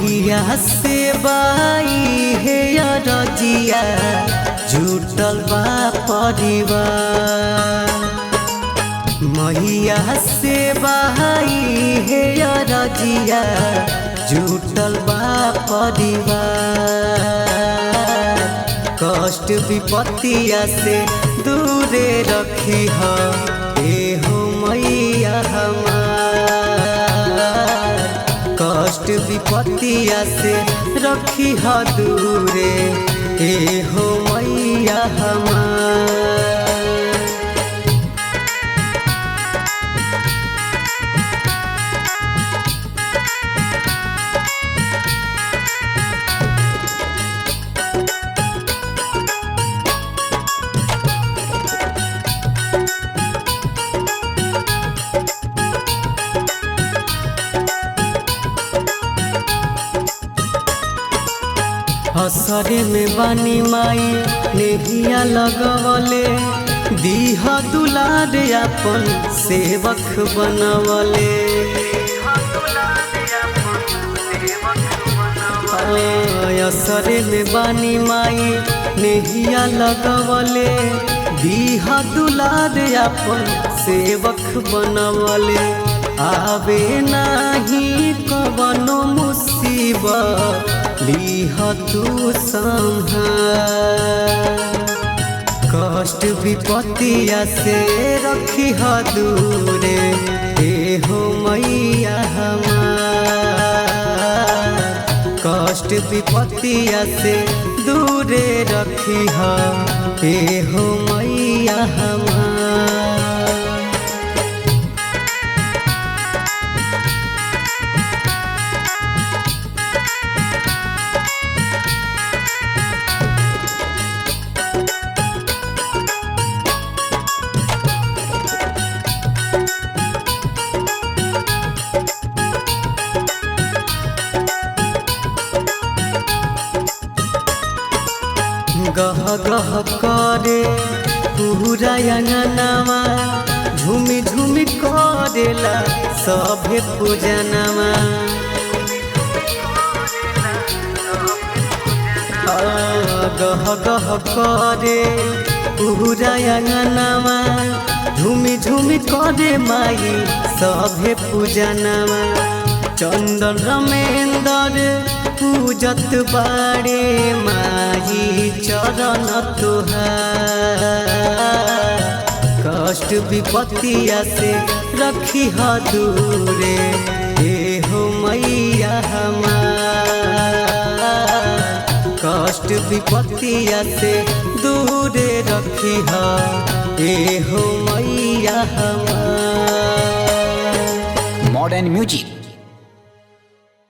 मैया से बाई हे रजिया जुटल बा परिवार। मैया से बाई हे रजिया जुटल बा परिवार। कष्ट विपत्तिया से दूरे रखी हो एहो मैया हमार। कष्ट विपत्तिया से रखी हो दूरे एहो मैया हमार। असरे में बानी माई नेहिया लगवले दीह दुलार अपन सेवक बनवले। असरे में बानी माई नेहिया लगवले दीह दुलार अपन सेवक बनवले। आवे नाही कवनो मुसीबत लीह तू संभाल। कष्ट विपत्तिया से रखी हो दूरे एहो मैया हमार। कष्ट विपत्तिया से दूरे रखी हो एहो मैया हमार। गह गह करे पूरा अंगनामा झूमी झूमी करेला सभे पूजनमा। गह गह करे पूरा अंगनामा झूमी झूमी करे माई सभे पूजनमा। चंदन रमेंदर पूजत बाड़े माई चरण तुहार। कष्ट विपत्तिया से रखी हो दूरे एहो मैया हमार। कष्ट विपत्तिया से दूरे रखी हो एहो मैया हमार। Modern music